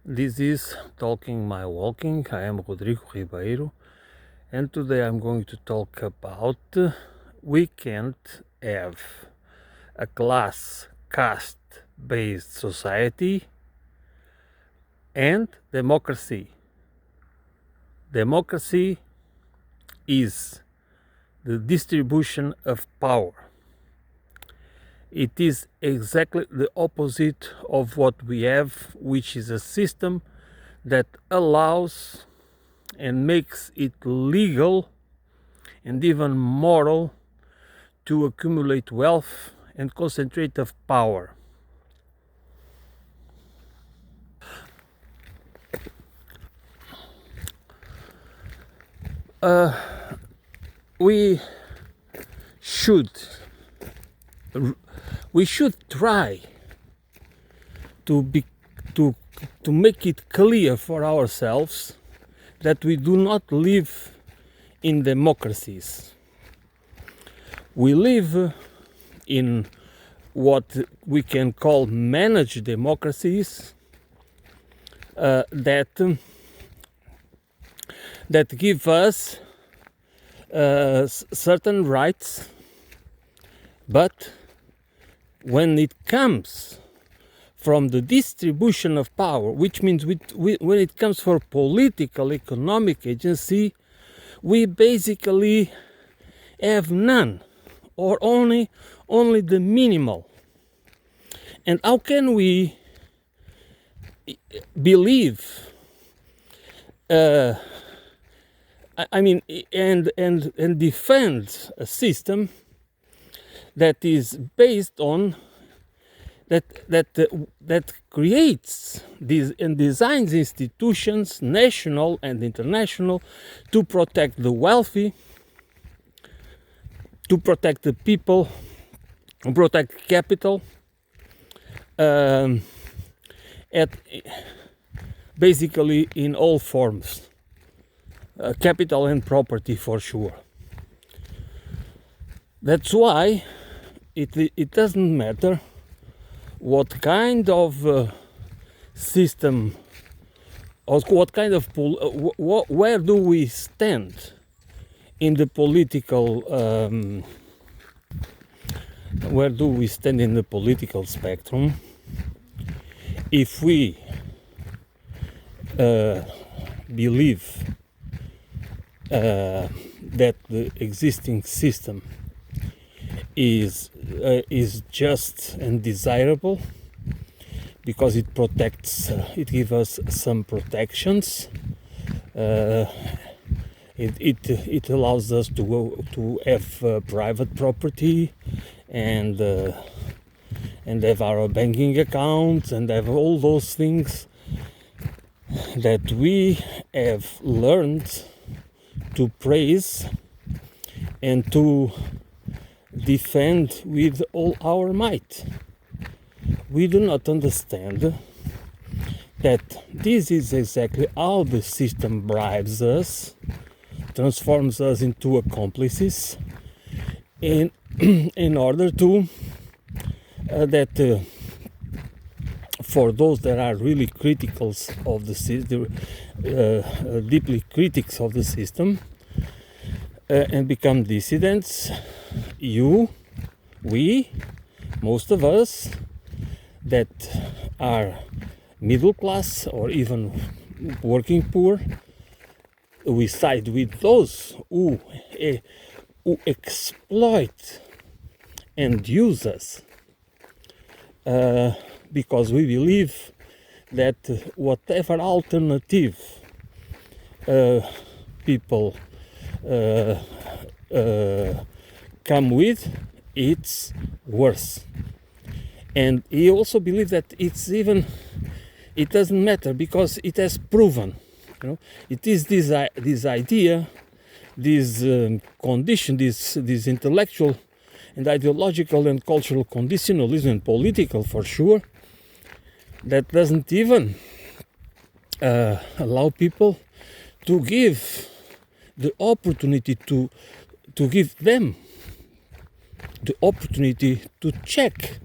This is Talking My Walking. I am Rodrigo Ribeiro, and today I'm going to talk about we can't have a class caste based society and democracy. Democracy is the distribution of power. It is exactly the opposite of what we have, which is a system that allows and makes it legal and even moral to accumulate wealth and concentrate of power. We should try to make it clear for ourselves that we do not live in democracies. We live in what we can call managed democracies that give us certain rights, but when it comes from the distribution of power, which means when it comes for political, economic agency, we basically have none, or only the minimal. And how can we believe and defend a system that is based on that creates these and designs institutions, national and international, to protect the wealthy, to protect the people, to protect capital, basically in all forms, capital and property for sure. That's why it doesn't matter what kind of system or what kind of where do we stand in the political spectrum. If we believe that the existing system is just and desirable because it protects, it gives us some protections. It allows us to have private property and have our banking accounts and have all those things that we have learned to praise and to defend with all our might. We do not understand that this is exactly how the system bribes us, transforms us into accomplices in order to for those that are really critical of the system, deeply critics of the system, and become dissidents, we, most of us that are middle class or even working poor, we side with those who exploit and use us, because we believe that whatever alternative people come with, it's worse. And he also believes that it doesn't matter because it has proven, it is this idea, this condition, this intellectual and ideological and cultural conditionalism, and political for sure, that doesn't even allow people to give the opportunity to give them the opportunity to check,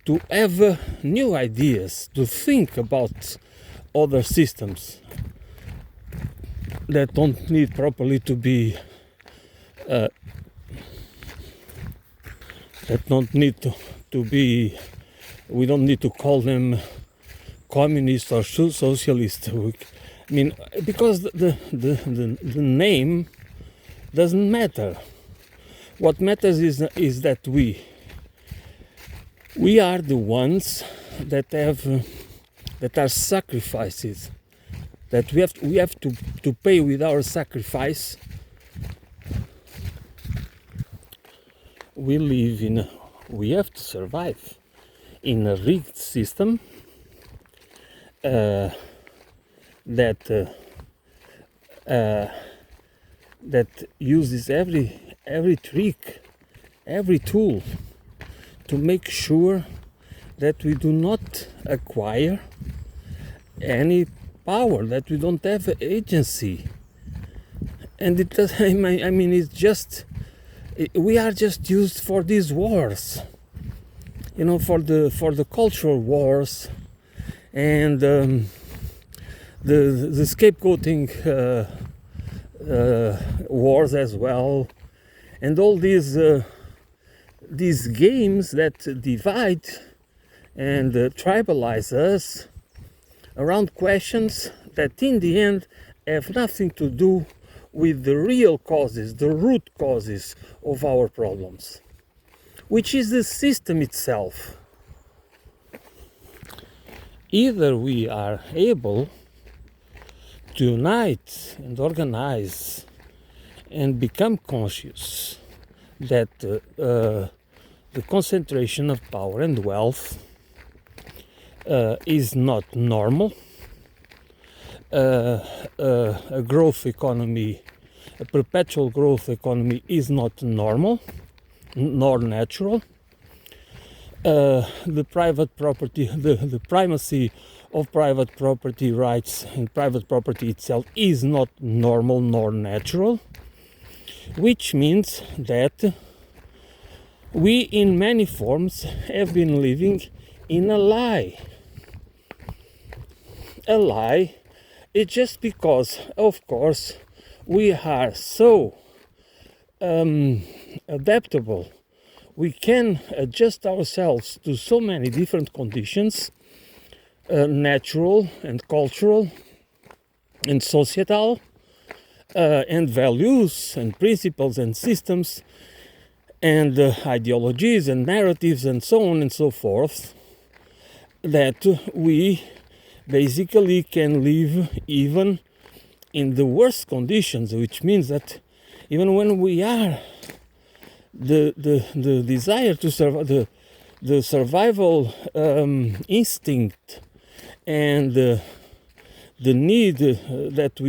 to have new ideas, to think about other systems that don't need properly to be that don't need to be, we don't need to call them communist or socialist. I mean, because the name doesn't matter. What matters is that we are the ones that have that are sacrifices, that we have to pay with our sacrifice. We have to survive in a rigged system that uses every trick, every tool to make sure that we do not acquire any power, that we don't have agency. And it does, I mean, it's just, we are just used for these wars, you know, for the cultural wars and the scapegoating wars as well, and all these games that divide and tribalize us around questions that in the end have nothing to do with the real causes, the root causes of our problems, which is the system itself. Either we are able to unite and organize and become conscious that the concentration of power and wealth is not normal. A growth economy, a perpetual growth economy is not normal nor natural. The private property, the primacy of private property rights and private property itself is not normal nor natural, which means that we in many forms have been living in a lie. A lie. It's just because, of course, we are so adaptable. We can adjust ourselves to so many different conditions, natural and cultural and societal, and values and principles and systems and ideologies and narratives and so on and so forth, that we basically can live even in the worst conditions, which means that even when we are the desire to survive, the survival instinct and the need that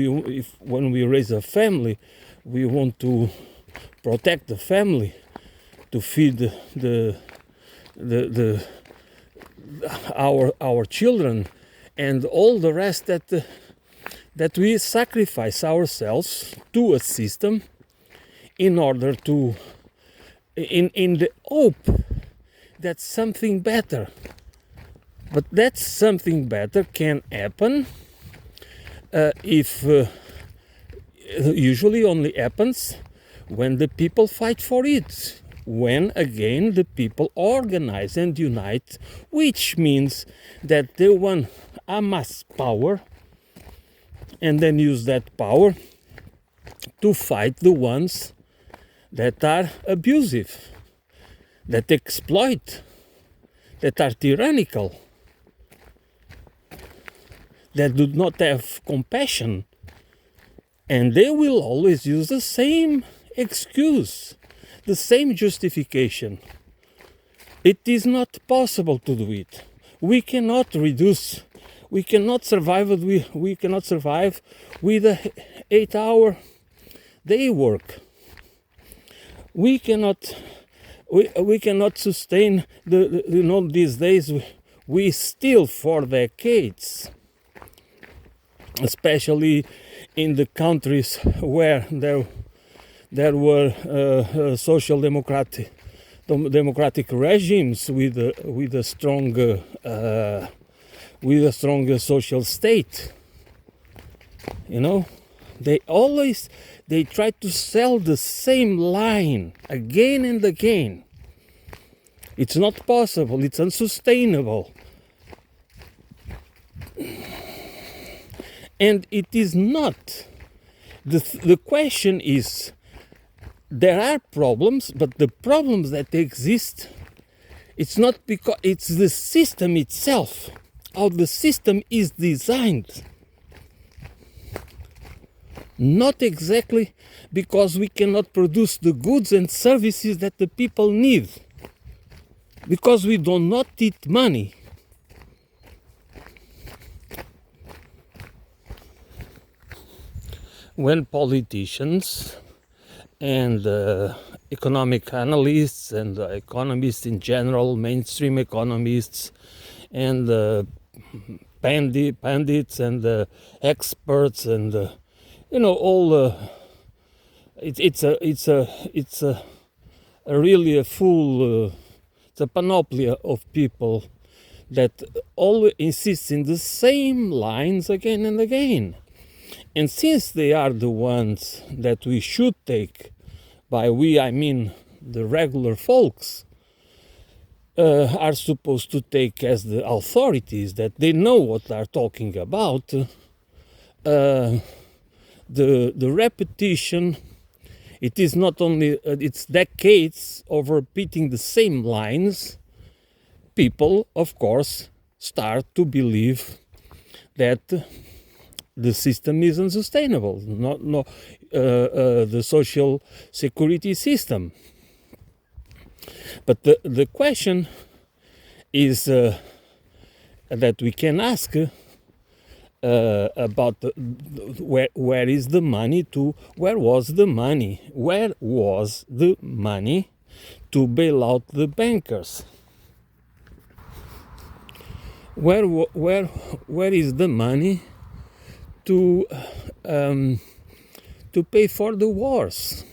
when we raise a family, we want to protect the family, to feed our children, and all the rest that we sacrifice ourselves to a system in order to in the hope that something better, but that something better can happen if usually only happens when the people fight for it, when again the people organize and unite, which means that they want amass power and then use that power to fight the ones that are abusive, that exploit, that are tyrannical, that do not have compassion. And they will always use the same excuse, the same justification. It is not possible to do it. We cannot survive with a 8-hour day work. We cannot sustain these days. We steal for decades, especially in the countries where there were social democratic regimes with a strong with a stronger social state. You know, they try to sell the same line again and again. It's not possible, it's unsustainable. And it is not. The question is, there are problems, but the problems that exist, it's not because it's the system itself, how the system is designed. Not exactly because we cannot produce the goods and services that the people need, because we do not need money. When politicians and economic analysts and economists in general, mainstream economists and pundits and experts and all it's a really a full it's a panoply of people that always insists in the same lines again and again. And since they are the ones that we should take, by we I mean the regular folks, are supposed to take as the authorities, that they know what they're talking about, the repetition, it is not only, it's decades of repeating the same lines. People, of course, start to believe that the system is unsustainable, the social security system. But the question is that we can ask about where is the money to, where was the money to bail out the bankers? Where is the money to pay for the wars,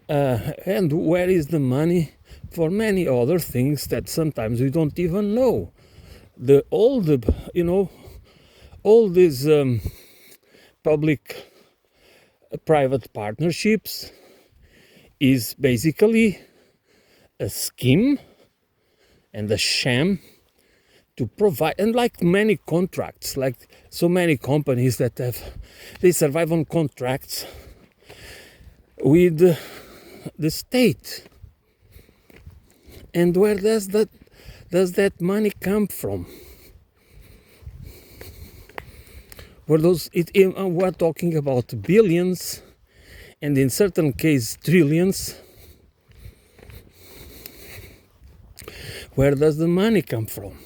and where is the money for many other things that sometimes we don't even know? All these public-private partnerships is basically a scheme and a sham to provide, and like many contracts, like so many companies that they survive on contracts with the state. And where does that money come from? We're talking about billions, and in certain cases trillions. Where does the money come from?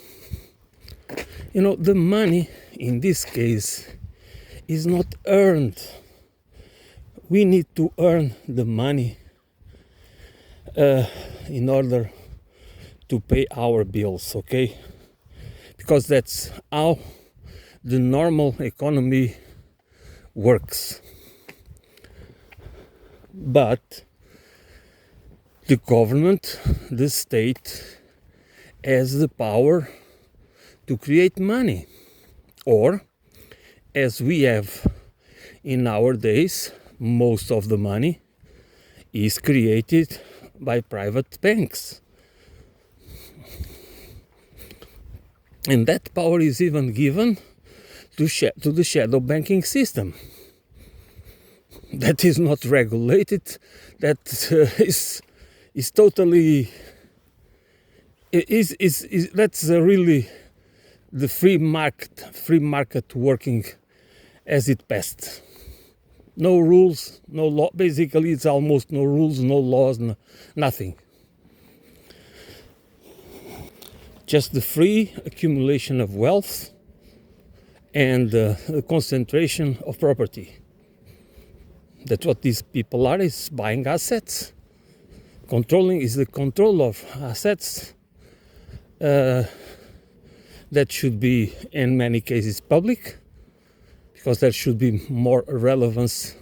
The money in this case is not earned. We need to earn the money in order to pay our bills, okay? Because that's how the normal economy works. But the government, the state, has the power to create money, or as we have in our days, most of the money is created by private banks, and that power is even given to the shadow banking system that is not regulated, that is totally that's really the free market working as it best. No rules, no law. Basically, it's almost no rules, no laws, nothing. Just the free accumulation of wealth and the concentration of property. That's what these people are, is buying assets. Controlling is the control of assets that should be, in many cases, public, because there should be more relevance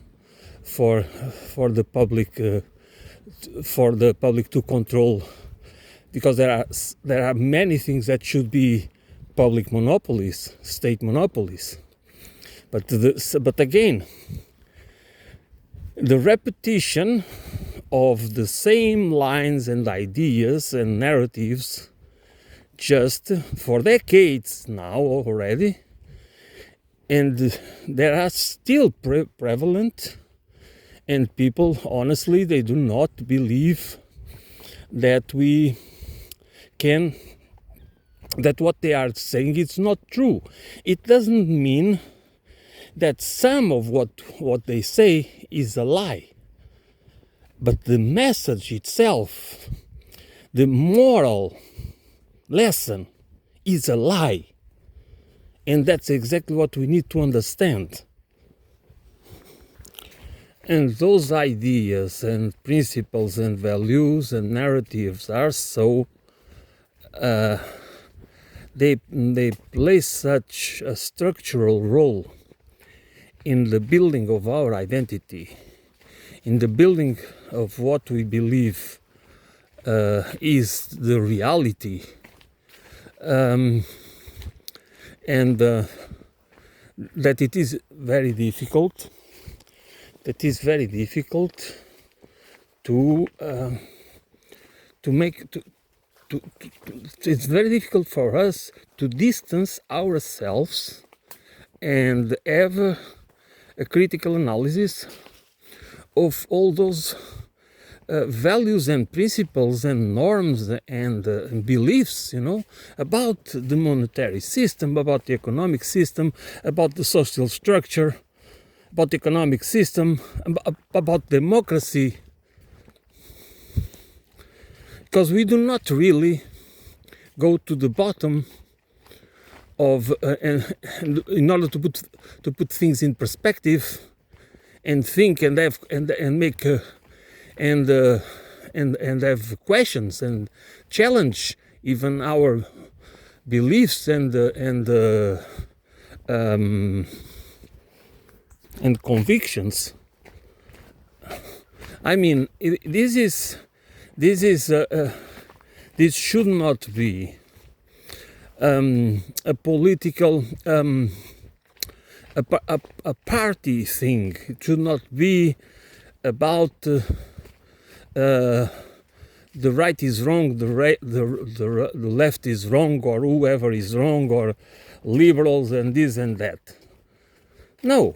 for the public to control, because there are many things that should be public monopolies, state monopolies. But again, the repetition of the same lines and ideas and narratives just for decades now already, and they are still prevalent, and people honestly they do not believe that that what they are saying is not true. It doesn't mean that some of what they say is a lie, but the message itself, the moral lesson, is a lie. And that's exactly what we need to understand. And those ideas and principles and values and narratives are so they play such a structural role in the building of our identity, in the building of what we believe is the reality, and that it is very difficult. That is very difficult to make. It's very difficult for us to distance ourselves and have a critical analysis of all those values and principles and norms and beliefs, about the monetary system, about the economic system, about the social structure, about the economic system, about democracy. Because we do not really go to the bottom of, in order to put things in perspective, and think and have and make and have questions and challenge even our beliefs and convictions. I mean, this should not be a political a party thing. It should not be about the right is wrong, the left is wrong, or whoever is wrong, or liberals and this and that. No,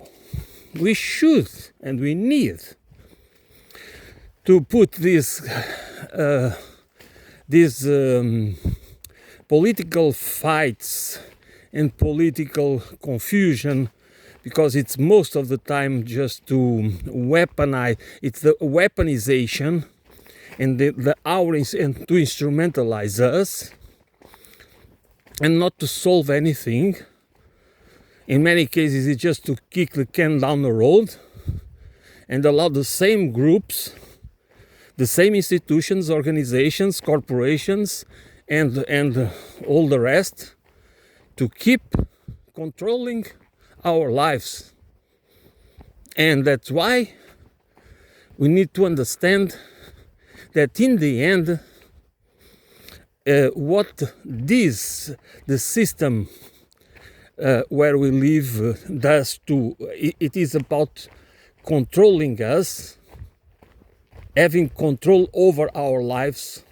we should and we need to put these political fights and political confusion, because it's most of the time just to weaponize. It's the weaponization and and to instrumentalize us, and not to solve anything. In many cases, it's just to kick the can down the road and allow the same groups, the same institutions, organizations, corporations, and all the rest to keep controlling our lives. And that's why we need to understand that in the end, what the system where we live does to it is about controlling us, having control over our lives,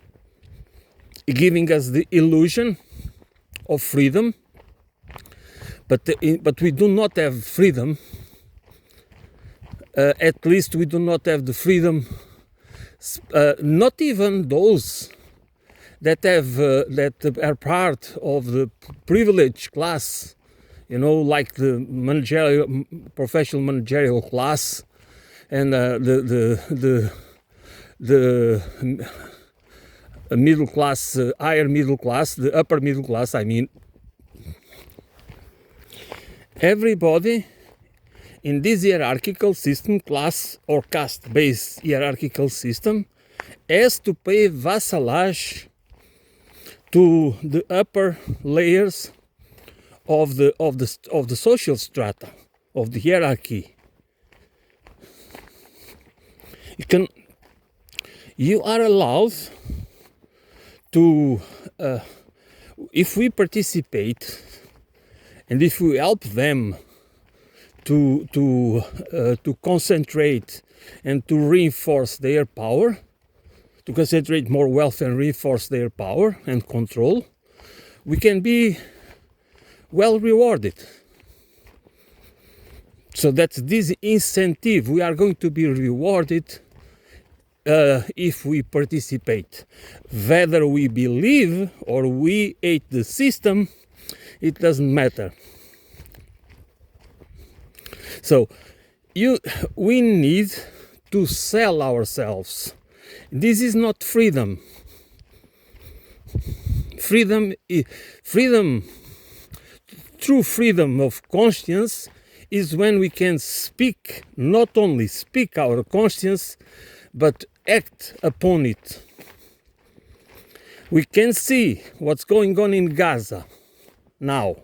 giving us the illusion of freedom, but we do not have freedom. At least we do not have the freedom. Not even those that that are part of the privileged class, like the professional managerial class, and the middle class, higher middle class, the upper middle class. I mean, everybody in this hierarchical system, class or caste-based hierarchical system, has to pay vassalage to the upper layers of the social strata of the hierarchy. You are allowed to if we participate and if we help them to concentrate and to reinforce their power, to concentrate more wealth and reinforce their power and control, we can be well rewarded. So that's this incentive. We are going to be rewarded if we participate. Whether we believe or we hate the system, it doesn't matter. So we need to sell ourselves. This is not freedom. True freedom of conscience is when we can speak, not only speak our conscience, but act upon it. We can see what's going on in Gaza now.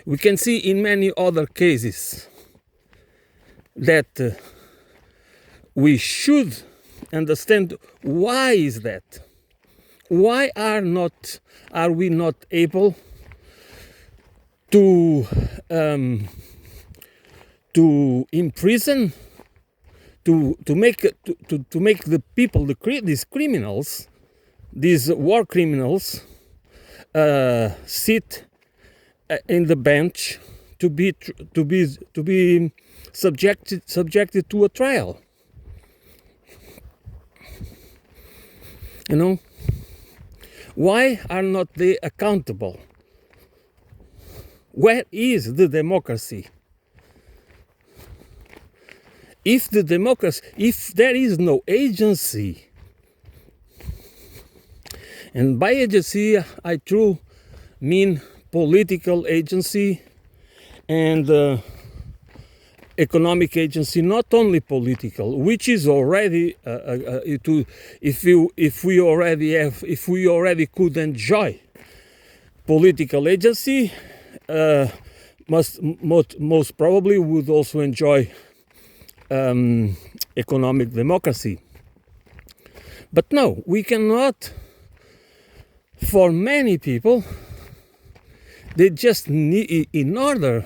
We can see in many other cases that we should understand why is that. Why are we not able to imprison, to make the people, these criminals, these war criminals, sit in the bench to be subjected to a trial? You know, why are not they accountable? Where is the democracy? If there is no agency, and by agency I truly mean political agency and economic agency, not only political, which is already if we already could enjoy political agency, most probably would also enjoy economic democracy. But no, we cannot. For many people, they just need, in order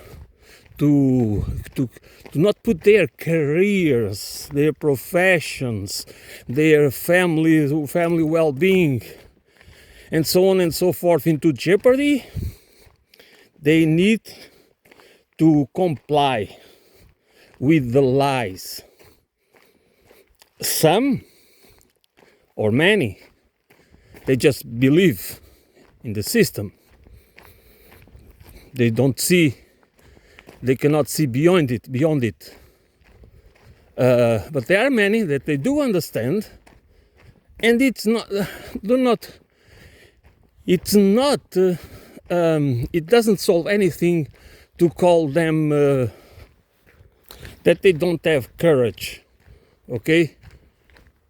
to not put their careers, their professions, their family well-being, and so on and so forth into jeopardy, they need to comply with the lies. Some, or many, they just believe in the system. They cannot see beyond it. But there are many that they do understand, and it doesn't solve anything to call them that they don't have courage. Okay?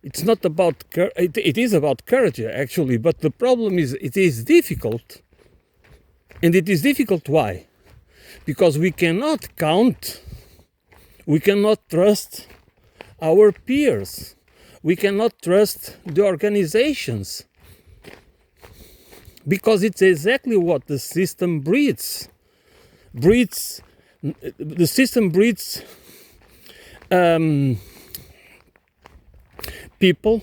It's not about it is about courage actually, but the problem is it is difficult. And it is difficult why? Because we cannot trust our peers. We cannot trust the organizations. Because it's exactly what the system breeds. The system breeds people.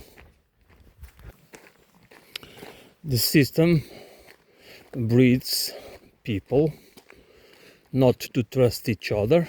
The system breeds people not to trust each other,